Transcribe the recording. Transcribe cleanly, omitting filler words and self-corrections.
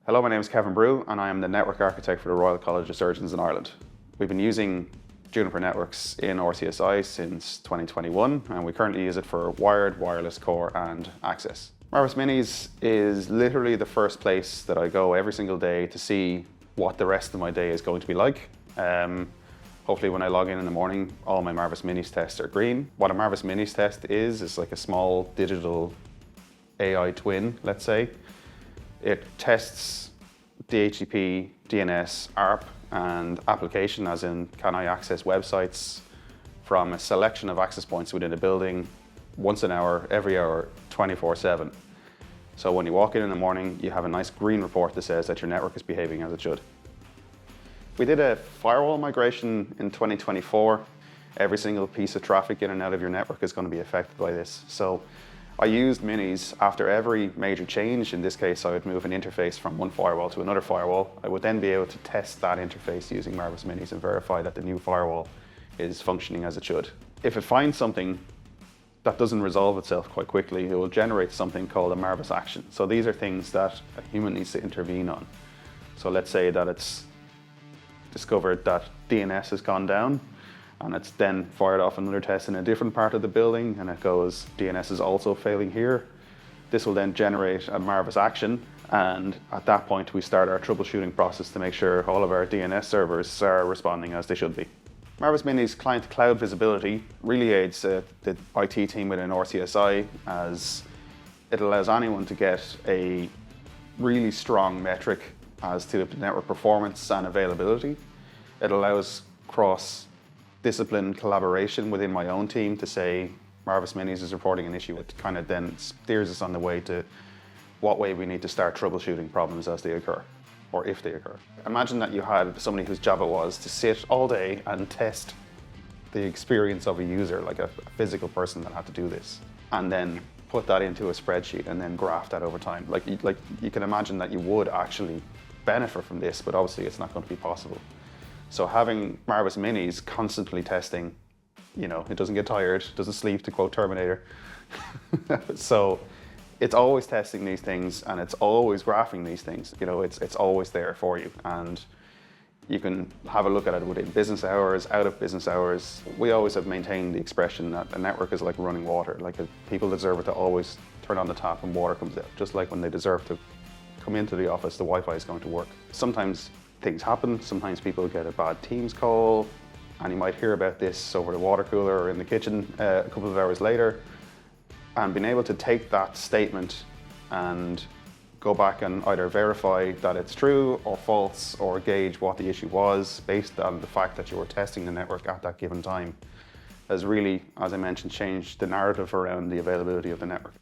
Hello, my name is Kevin Brew and I am the Network Architect for the Royal College of Surgeons in Ireland. We've been using Juniper networks in RCSI since 2021 and we currently use it for wired, wireless, core and access. Marvis Minis is literally the first place that I go every single day to see what the rest of my day is going to be like. Hopefully when I log in the morning, all my Marvis Minis tests are green. What a Marvis Minis test is like a small digital AI twin, let's say. It tests DHCP, DNS, ARP, and application, as in can I access websites from a selection of access points within a building once an hour, every hour, 24/7. So when you walk in the morning, you have a nice green report that says that your network is behaving as it should. We did a firewall migration in 2024. Every single piece of traffic in and out of your network is going to be affected by this. So I used Minis after every major change. In this case, I would move an interface from one firewall to another firewall. I would then be able to test that interface using Marvis Minis and verify that the new firewall is functioning as it should. If it finds something that doesn't resolve itself quite quickly, it will generate something called a Marvis Action. So these are things that a human needs to intervene on. So let's say that it's discovered that DNS has gone down and it's then fired off another test in a different part of the building and it goes, DNS is also failing here. This will then generate a Marvis Action, and at that point we start our troubleshooting process to make sure all of our DNS servers are responding as they should be. Marvis Minis client-to-cloud visibility really aids the IT team within RCSI, as it allows anyone to get a really strong metric as to the network performance and availability. It allows cross-discipline collaboration within my own team to say Marvis Minis is reporting an issue. It kind of then steers us on the way to what way we need to start troubleshooting problems as they occur, or if they occur. Imagine that you had somebody whose job it was to sit all day and test the experience of a user, like a physical person that had to do this, and then put that into a spreadsheet and then graph that over time. Like you can imagine that you would actually benefit from this, but obviously it's not going to be possible. So having Marvis Minis constantly testing, you know, it doesn't get tired, doesn't sleep, to quote Terminator. So it's always testing these things and it's always graphing these things. You know, it's always there for you, and you can have a look at it within business hours, out of business hours. We always have maintained the expression that a network is like running water. Like people deserve it to always turn on the tap and water comes out, just like when they deserve to come into the office, the Wi-Fi is going to work. Sometimes things happen, sometimes people get a bad Teams call, and you might hear about this over the water cooler or in the kitchen a couple of hours later. And being able to take that statement and go back and either verify that it's true or false, or gauge what the issue was based on the fact that you were testing the network at that given time, has really, as I mentioned, changed the narrative around the availability of the network.